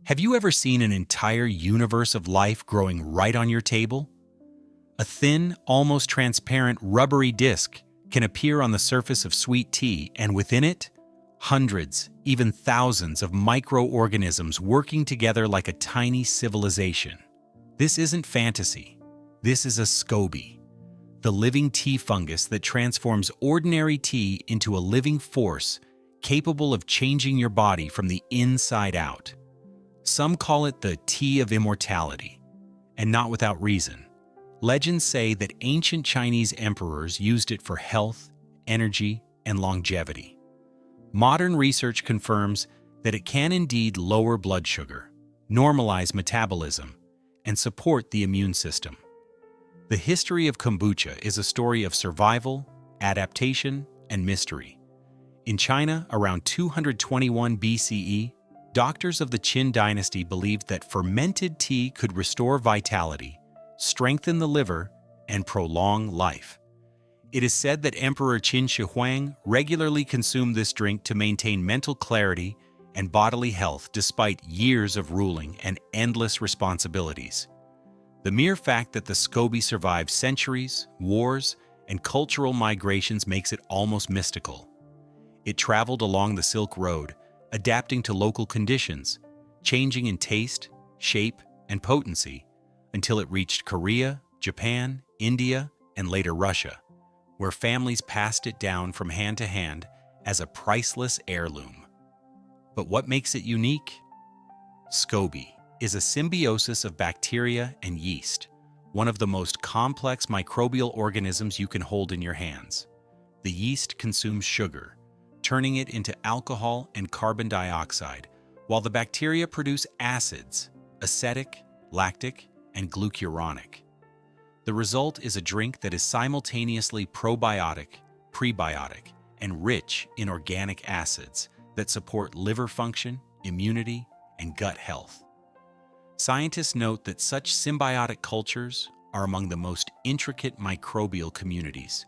Have you ever seen an entire universe of life growing right on your table? A thin, almost transparent, rubbery disc can appear on the surface of sweet tea, and within it, hundreds, even thousands of microorganisms working together like a tiny civilization. This isn't fantasy. This is a SCOBY, the living tea fungus that transforms ordinary tea into a living force capable of changing your body from the inside out. Some call it the tea of immortality, and not without reason. Legends say that ancient Chinese emperors used it for health, energy, and longevity. Modern research confirms that it can indeed lower blood sugar, normalize metabolism, and support the immune system. The history of kombucha is a story of survival, adaptation, and mystery. In China, around 221 BCE, doctors of the Qin Dynasty believed that fermented tea could restore vitality, strengthen the liver, and prolong life. It is said that Emperor Qin Shi Huang regularly consumed this drink to maintain mental clarity and bodily health despite years of ruling and endless responsibilities. The mere fact that the SCOBY survived centuries, wars, and cultural migrations makes it almost mystical. It traveled along the Silk Road, adapting to local conditions, changing in taste, shape, and potency, until it reached Korea, Japan, India, and later Russia, where families passed it down from hand to hand as a priceless heirloom. But what makes it unique? SCOBY is a symbiosis of bacteria and yeast, one of the most complex microbial organisms you can hold in your hands. The yeast consumes sugar, turning it into alcohol and carbon dioxide, while the bacteria produce acids, acetic, lactic, and glucuronic. The result is a drink that is simultaneously probiotic, prebiotic, and rich in organic acids that support liver function, immunity, and gut health. Scientists note that such symbiotic cultures are among the most intricate microbial communities,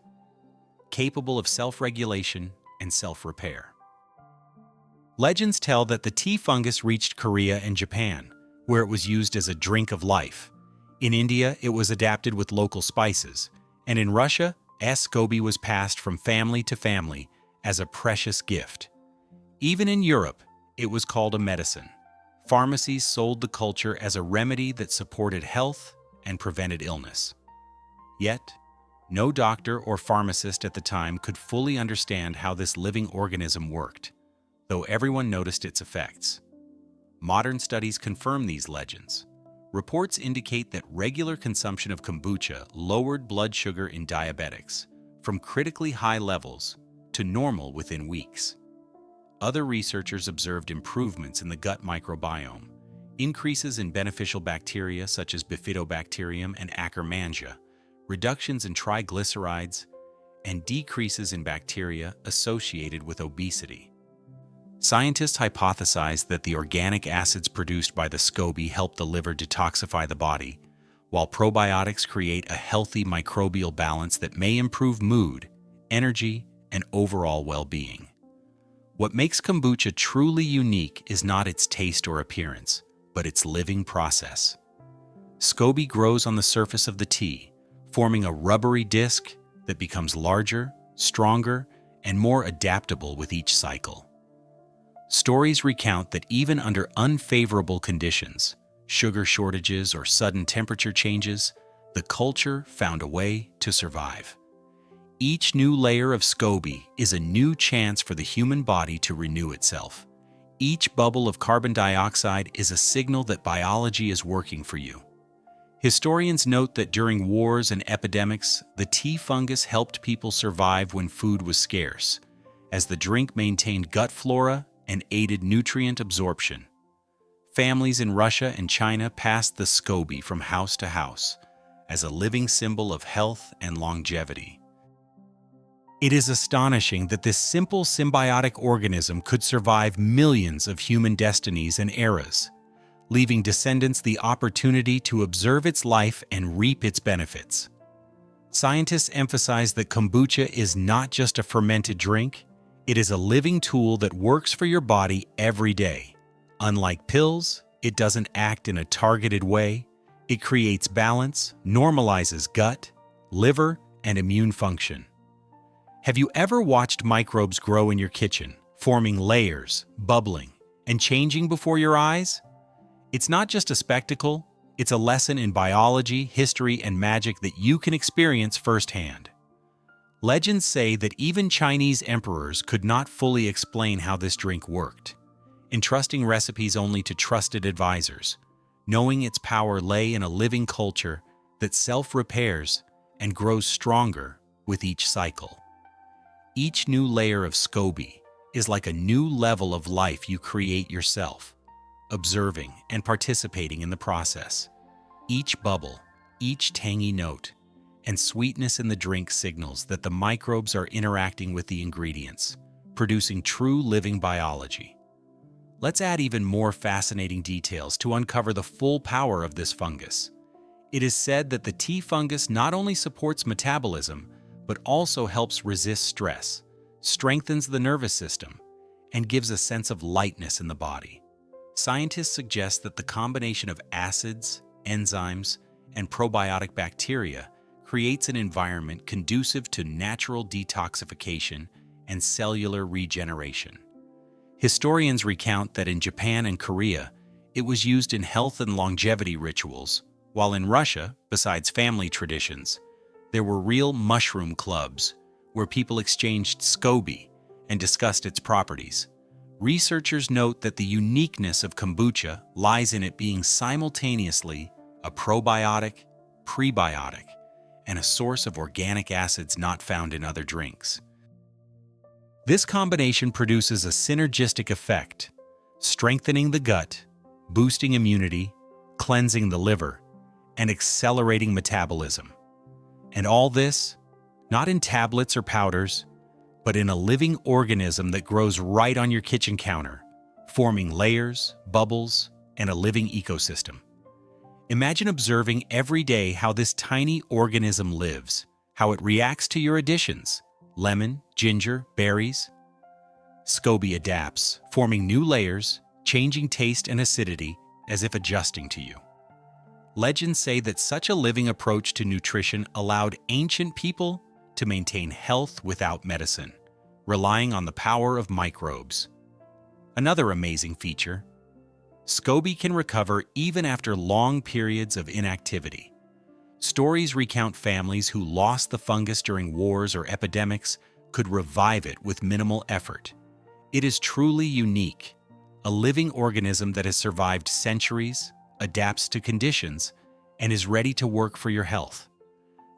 capable of self-regulation and self-repair. Legends tell that the tea fungus reached Korea and Japan, where it was used as a drink of life. In India, it was adapted with local spices, and in Russia, SCOBY was passed from family to family as a precious gift. Even in Europe, it was called a medicine. Pharmacies sold the culture as a remedy that supported health and prevented illness. Yet, no doctor or pharmacist at the time could fully understand how this living organism worked, though everyone noticed its effects. Modern studies confirm these legends. Reports indicate that regular consumption of kombucha lowered blood sugar in diabetics from critically high levels to normal within weeks. Other researchers observed improvements in the gut microbiome, increases in beneficial bacteria such as Bifidobacterium and Akkermansia, reductions in triglycerides, and decreases in bacteria associated with obesity. Scientists hypothesized that the organic acids produced by the SCOBY help the liver detoxify the body, while probiotics create a healthy microbial balance that may improve mood, energy, and overall well-being. What makes kombucha truly unique is not its taste or appearance, but its living process. SCOBY grows on the surface of the tea, forming a rubbery disc that becomes larger, stronger, and more adaptable with each cycle. Stories recount that even under unfavorable conditions, sugar shortages or sudden temperature changes, the culture found a way to survive. Each new layer of SCOBY is a new chance for the human body to renew itself. Each bubble of carbon dioxide is a signal that biology is working for you. Historians note that during wars and epidemics, the tea fungus helped people survive when food was scarce, as the drink maintained gut flora and aided nutrient absorption. Families in Russia and China passed the SCOBY from house to house as a living symbol of health and longevity. It is astonishing that this simple symbiotic organism could survive millions of human destinies and eras, leaving descendants the opportunity to observe its life and reap its benefits. Scientists emphasize that kombucha is not just a fermented drink, it is a living tool that works for your body every day. Unlike pills, It doesn't act in a targeted way. It creates balance, normalizes gut, liver, and immune function. Have you ever watched microbes grow in your kitchen, forming layers, bubbling, and changing before your eyes? It's not just a spectacle, it's a lesson in biology, history, and magic that you can experience firsthand. Legends say that even Chinese emperors could not fully explain how this drink worked, entrusting recipes only to trusted advisors, knowing its power lay in a living culture that self-repairs and grows stronger with each cycle. Each new layer of SCOBY is like a new level of life you create yourself, observing and participating in the process. Each bubble, each tangy note, and sweetness in the drink signals that the microbes are interacting with the ingredients, producing true living biology. Let's add even more fascinating details to uncover the full power of this fungus. It is said that the tea fungus not only supports metabolism, but also helps resist stress, strengthens the nervous system, and gives a sense of lightness in the body. Scientists suggest that the combination of acids, enzymes, and probiotic bacteria creates an environment conducive to natural detoxification and cellular regeneration. Historians recount that in Japan and Korea, it was used in health and longevity rituals, while in Russia, besides family traditions, there were real mushroom clubs where people exchanged SCOBY and discussed its properties. Researchers note that the uniqueness of kombucha lies in it being simultaneously a probiotic, prebiotic, and a source of organic acids not found in other drinks. This combination produces a synergistic effect, strengthening the gut, boosting immunity, cleansing the liver, and accelerating metabolism. And all this, not in tablets or powders, but in a living organism that grows right on your kitchen counter, forming layers, bubbles, and a living ecosystem. Imagine observing every day how this tiny organism lives, how it reacts to your additions: lemon, ginger, berries. SCOBY adapts, forming new layers, changing taste and acidity as if adjusting to you. Legends say that such a living approach to nutrition allowed ancient people to maintain health without medicine, relying on the power of microbes. Another amazing feature: SCOBY can recover even after long periods of inactivity. Stories recount families who lost the fungus during wars or epidemics could revive it with minimal effort. It is truly unique, a living organism that has survived centuries, adapts to conditions, and is ready to work for your health.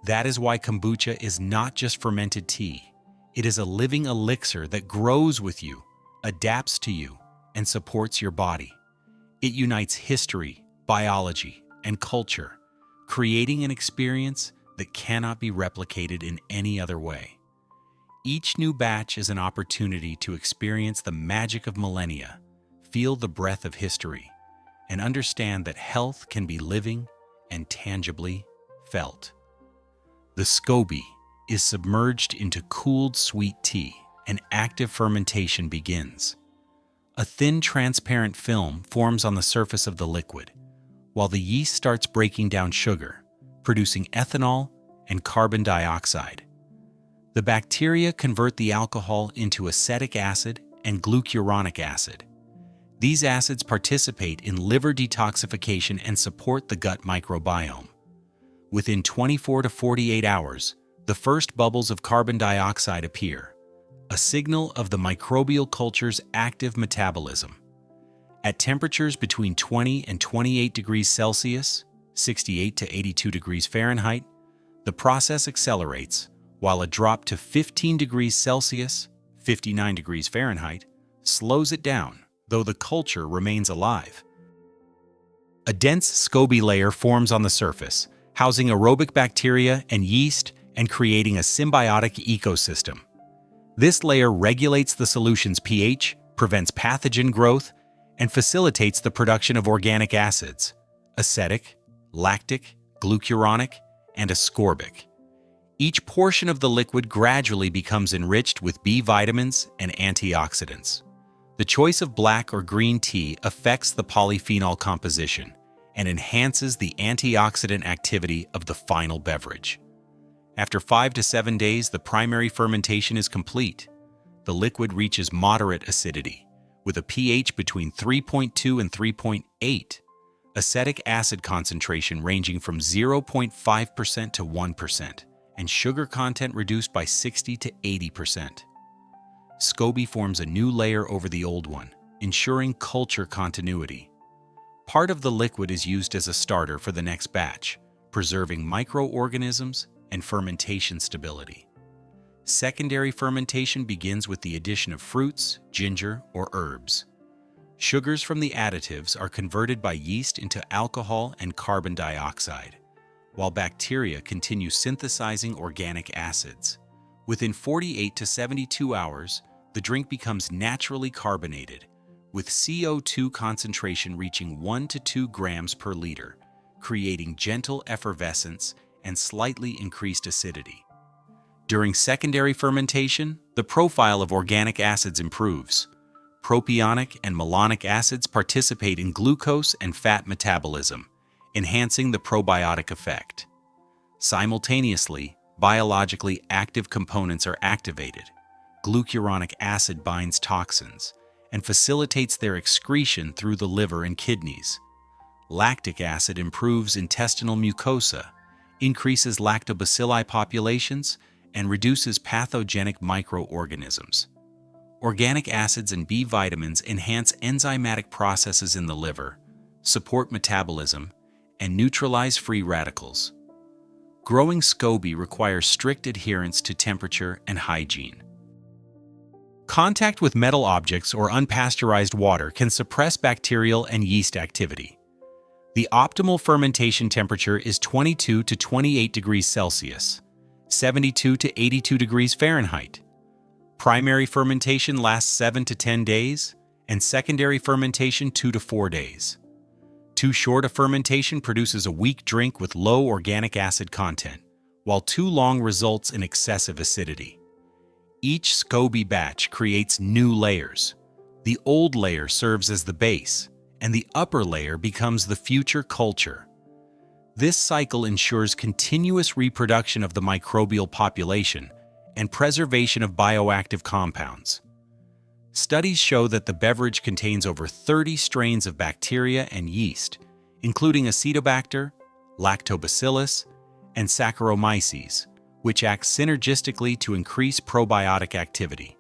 That is why kombucha is not just fermented tea. It is a living elixir that grows with you, adapts to you, and supports your body. It unites history, biology, and culture, creating an experience that cannot be replicated in any other way. Each new batch is an opportunity to experience the magic of millennia, feel the breath of history, and understand that health can be living and tangibly felt. The SCOBY is submerged into cooled sweet tea, and active fermentation begins. A thin, transparent film forms on the surface of the liquid, while the yeast starts breaking down sugar, producing ethanol and carbon dioxide. The bacteria convert the alcohol into acetic acid and glucuronic acid. These acids participate in liver detoxification and support the gut microbiome. Within 24 to 48 hours, the first bubbles of carbon dioxide appear, a signal of the microbial culture's active metabolism. At temperatures between 20 and 28 degrees Celsius, 68 to 82 degrees Fahrenheit, the process accelerates, while a drop to 15 degrees Celsius, 59 degrees Fahrenheit, slows it down, though the culture remains alive. A dense SCOBY layer forms on the surface, housing aerobic bacteria and yeast and creating a symbiotic ecosystem. This layer regulates the solution's pH, prevents pathogen growth, and facilitates the production of organic acids: acetic, lactic, glucuronic, and ascorbic. Each portion of the liquid gradually becomes enriched with B vitamins and antioxidants. The choice of black or green tea affects the polyphenol composition and enhances the antioxidant activity of the final beverage. After 5 to 7 days, the primary fermentation is complete. The liquid reaches moderate acidity, with a pH between 3.2 and 3.8, acetic acid concentration ranging from 0.5% to 1%, and sugar content reduced by 60 to 80%. SCOBY forms a new layer over the old one, ensuring culture continuity. Part of the liquid is used as a starter for the next batch, preserving microorganisms and fermentation stability. Secondary fermentation begins with the addition of fruits, ginger, or herbs. Sugars from the additives are converted by yeast into alcohol and carbon dioxide, while bacteria continue synthesizing organic acids. Within 48 to 72 hours, the drink becomes naturally carbonated, with CO2 concentration reaching 1 to 2 grams per liter, creating gentle effervescence and slightly increased acidity. During secondary fermentation, the profile of organic acids improves. Propionic and malonic acids participate in glucose and fat metabolism, enhancing the probiotic effect. Simultaneously, biologically active components are activated. Glucuronic acid binds toxins and facilitates their excretion through the liver and kidneys. Lactic acid improves intestinal mucosa, increases lactobacilli populations, and reduces pathogenic microorganisms. Organic acids and B vitamins enhance enzymatic processes in the liver, support metabolism, and neutralize free radicals. Growing SCOBY requires strict adherence to temperature and hygiene. Contact with metal objects or unpasteurized water can suppress bacterial and yeast activity. The optimal fermentation temperature is 22 to 28 degrees Celsius, 72 to 82 degrees Fahrenheit. Primary fermentation lasts 7 to 10 days, and secondary fermentation 2 to 4 days. Too short a fermentation produces a weak drink with low organic acid content, while too long results in excessive acidity. Each SCOBY batch creates new layers. The old layer serves as the base, and the upper layer becomes the future culture. This cycle ensures continuous reproduction of the microbial population and preservation of bioactive compounds. Studies show that the beverage contains over 30 strains of bacteria and yeast, including Acetobacter, Lactobacillus, and Saccharomyces, which act synergistically to increase probiotic activity.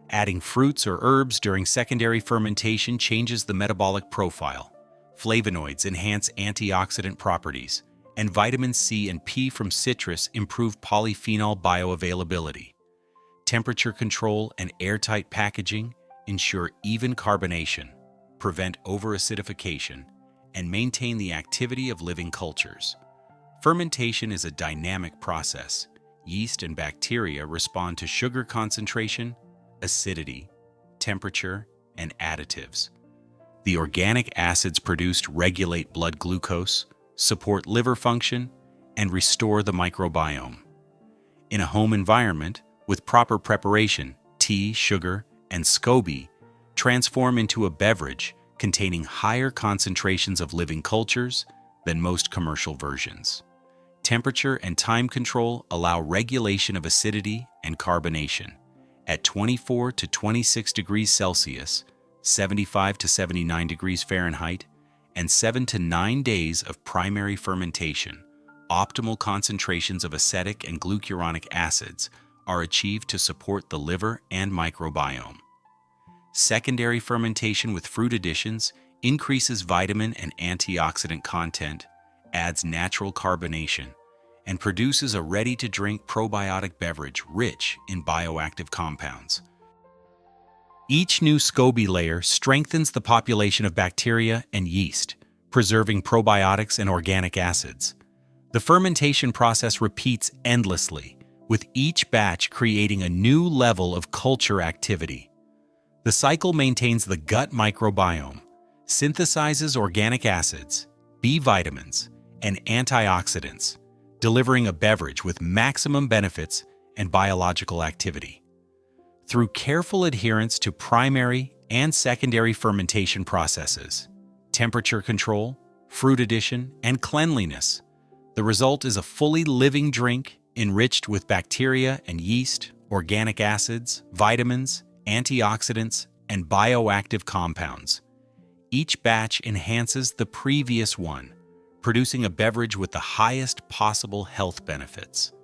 Adding fruits or herbs during secondary fermentation changes the metabolic profile. Flavonoids enhance antioxidant properties, and vitamin C and P from citrus improve polyphenol bioavailability. Temperature control and airtight packaging ensure even carbonation, prevent over-acidification, and maintain the activity of living cultures. Fermentation is a dynamic process. Yeast and bacteria respond to sugar concentration, acidity, temperature, and additives. The organic acids produced regulate blood glucose, support liver function, and restore the microbiome. In a home environment, with proper preparation, tea, sugar, and SCOBY transform into a beverage containing higher concentrations of living cultures than most commercial versions. Temperature and time control allow regulation of acidity and carbonation. At 24 to 26 degrees Celsius, 75 to 79 degrees Fahrenheit, and 7 to 9 days of primary fermentation, optimal concentrations of acetic and glucuronic acids are achieved to support the liver and microbiome. Secondary fermentation with fruit additions increases vitamin and antioxidant content, adds natural carbonation, and produces a ready-to-drink probiotic beverage rich in bioactive compounds. Each new SCOBY layer strengthens the population of bacteria and yeast, preserving probiotics and organic acids. The fermentation process repeats endlessly, with each batch creating a new level of culture activity. The cycle maintains the gut microbiome, synthesizes organic acids, B vitamins, and antioxidants, delivering a beverage with maximum benefits and biological activity. Through careful adherence to primary and secondary fermentation processes, temperature control, fruit addition, and cleanliness. The result is a fully living drink enriched with bacteria and yeast, organic acids, vitamins, antioxidants, and bioactive compounds. Each batch enhances the previous one, producing a beverage with the highest possible health benefits.